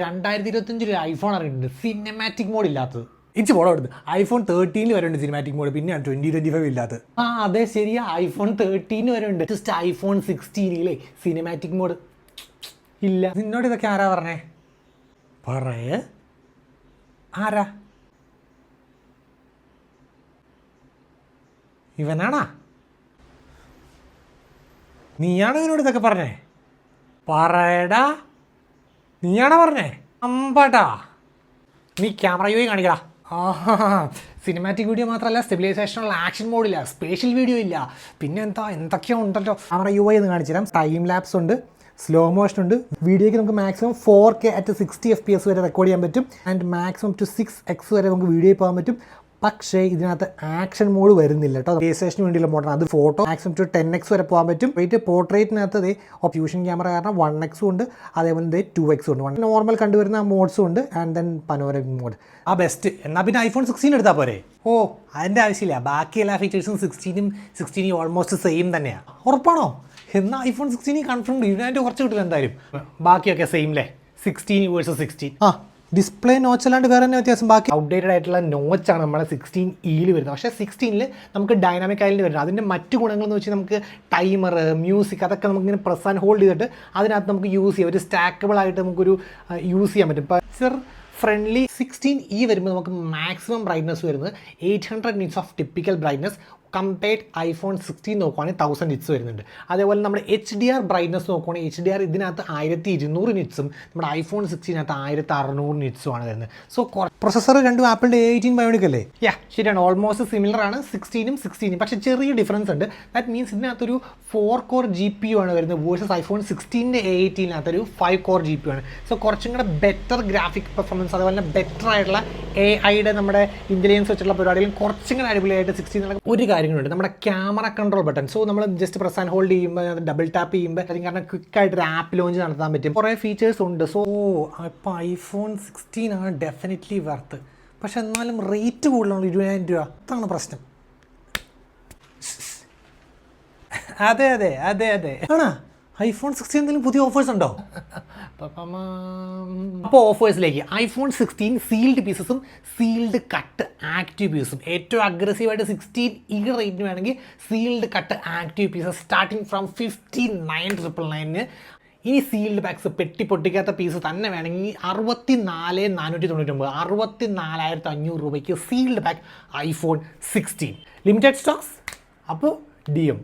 2025 iPhone അറിയുന്നുണ്ട് cinematic mode ഇല്ലാത്തത്. ഇച്ച് പോടോ എടുത്ത് iPhone 13 വരെ ഉണ്ട് സിനിമാറ്റിക് മോഡ്, പിന്നെയാണ് 2025 ഇല്ലാത്തത്. അതെ ശരിയാ, iPhone 13 വരെ ഉണ്ട്. ജസ്റ്റ് iPhone 16 സിനിമാറ്റിക് മോഡ് ഇല്ല. നിന്നോട് ഇതൊക്കെ ആരാ പറഞ്ഞേ? പറയേ ആരാ? ഇവനാണാ? നീയാണോ ഇവനോട് ഇതൊക്കെ പറഞ്ഞേ? പറയടാ, നീയാണോ പറഞ്ഞേ? അമ്പാട്ടാ, നീ ക്യാമറ യു കാണിക്കടാ. സിനിമാറ്റിക് വീഡിയോ മാത്രമല്ല, സ്റ്റെബിലൈസേഷനുള്ള ആക്ഷൻ മോഡില്ല, സ്പേഷ്യൽ വീഡിയോ ഇല്ല, പിന്നെ എന്തൊക്കെയോ ഉണ്ടല്ലോ. ക്യാമറ യു എന്ന് കാണിച്ചു തരാം. ടൈം ലാപ്സ് ഉണ്ട്, സ്ലോ മോഷൻ ഉണ്ട്. വീഡിയോയ്ക്ക് നമുക്ക് മാക്സിമം 4K at 60 FPS വരെ റെക്കോർഡ് ചെയ്യാൻ പറ്റും. ആൻഡ് മാക്സിമം ടു 6x വരെ നമുക്ക് വീഡിയോയിൽ പോകാൻ പറ്റും. പക്ഷേ ഇതിനകത്ത് ആക്ഷൻ മോഡ് വരുന്നില്ല കേട്ടോ. സ്റ്റേഷന് വേണ്ടിയുള്ള മോഡാണ് അത്. ഫോട്ടോ മാക്സിമം ടു 10x വരെ പോകാൻ പറ്റും. പോർട്രേറ്റിനകത്ത് ഫ്യൂഷൻ ക്യാമറ കാരണം 1x ഉണ്ട്, അതേപോലെ 2x ഉണ്ട്. നോർമൽ കണ്ടുവരുന്ന മോഡ്സും ഉണ്ട്, and then panoramic mode. Best. എന്നാൽ പിന്നെ iPhone 16 എടുത്താൽ പോരെ? അതിൻ്റെ ആവശ്യമില്ല. ബാക്കി എല്ലാ ഫീച്ചേഴ്സും 16 ഓൾമോസ്റ്റ് സെയിം തന്നെയാണ്. ഉറപ്പാണോ? എന്നാൽ iPhone 16 കൺഫേം. ഇതിനായിട്ട് കുറച്ച് കിട്ടില്ല എന്തായാലും. ബാക്കിയൊക്കെ സെയിം അല്ലേ? 16 വേഴ്സസ് 16. ഡിസ്പ്ലേ നോച്ച് അല്ലാണ്ട് വേറെ തന്നെ വ്യത്യാസം. ബാക്കി ഔട്ട്ഡേറ്റഡ് ആയിട്ടുള്ള നോച്ചാണ് നമ്മളെ 16E വരുന്നത്. പക്ഷേ 16 നമുക്ക് ഡൈനാമിക് ഐലൻഡ് വരുന്നത്. അതിൻ്റെ മറ്റു ഗുണങ്ങളെന്ന് വെച്ചാൽ നമുക്ക് ടൈമർ, മ്യൂസിക്, അതൊക്കെ നമുക്കിങ്ങനെ പ്രസ് ആൻഡ് ഹോൾഡ് ചെയ്തിട്ട് അതിനകത്ത് നമുക്ക് യൂസ് ചെയ്യാം. ഒരു സ്റ്റാക്കബിൾ ആയിട്ട് നമുക്കൊരു യൂസ് ചെയ്യാൻ പറ്റും. പിക്ചർ ഫ്രണ്ട്ലി 16E വരുമ്പോൾ നമുക്ക് മാക്സിമം ബ്രൈറ്റ്നസ് വരുന്നത് 800 nits of typical brightness. Compared iPhone 16 നോക്കുവാണെങ്കിൽ 1000 nits വരുന്നുണ്ട്. അതേപോലെ നമ്മുടെ HDR ബ്രൈറ്റ്നസ് നോക്കുവാണെങ്കിൽ HDR ഇതിനകത്ത് 1200 nitsഉം നമ്മുടെ iPhone 16 1600 nitsഉം ആണ് വരുന്നത്. സോ പ്രൊസസ്സർ രണ്ടും ആപ്പിളിൻ്റെ A18 ബയോണിക് അല്ലേ? ശരിയാണ്, ഓൾമോസ്റ്റ് സിമിലർ ആണ് 16 പക്ഷേ ചെറിയ ഡിഫറൻസ് ഉണ്ട്. ദാറ്റ് മീൻസ് ഇതിനകത്തൊരു 4 കോർ GPU ആണ് വരുന്നത് versus iPhone 16ൻ്റെ A18 5 core GPU ആണ്. സോ കുറച്ചും കൂടെ ബെറ്റർ ഗ്രാഫിക് പെർഫോമൻസ്, അതുപോലെ തന്നെ ബെറ്റർ ആയിട്ടുള്ള AI-യുടെ നമ്മുടെ ഇൻ്റലിജൻസ് വെച്ചുള്ള പരിപാടികളും കുറച്ചും കൂടെ അടിപൊളിയായിട്ട് 16 ഒരു കാര്യങ്ങളുണ്ട്. നമ്മുടെ ക്യാമറ കൺട്രോൾ ബട്ടൺ. സോ നമ്മൾ ജസ്റ്റ് പ്രസ് ആൻഡ് ഹോൾഡ് ചെയ്യുമ്പോൾ, ഡബിൾ ടാപ്പ് ചെയ്യുമ്പോൾ അതിന് കാരണം ക്വിക്കായിട്ട് ഒരു ആപ്പ് ലോഞ്ച് നടത്താൻ പറ്റും. കുറേ ഫീച്ചേഴ്സ് ഉണ്ട്. സോ ഇപ്പോൾ iPhone 16 ആണ് ഡെഫിനറ്റ്ലി വർത്ത്. പക്ഷെ എന്നാലും റേറ്റ് കൂടുതലാണ്, 20,000 രൂപ. അതാണ് പ്രശ്നം. അതെ ആണോ? iPhone 16 എന്തെങ്കിലും പുതിയ ഓഫേഴ്സ് ഉണ്ടോ? അപ്പോൾ ഓഫേഴ്സിലേക്ക് iPhone 16 സീൽഡ് പീസസും സീൽഡ് കട്ട് ആക്റ്റീവ് പീസസും. ഏറ്റവും അഗ്രസീവായിട്ട് 16E റേറ്റിന് വേണമെങ്കിൽ sealed cut active pieces starting from 59,999. ഇനി സീൽഡ് പാക്സ് പെട്ടി പൊട്ടിക്കാത്ത പീസ് തന്നെ വേണമെങ്കിൽ 64,499, 64,500 രൂപയ്ക്ക് sealed pack iPhone 16. Limited stocks. അപ്പോൾ DM.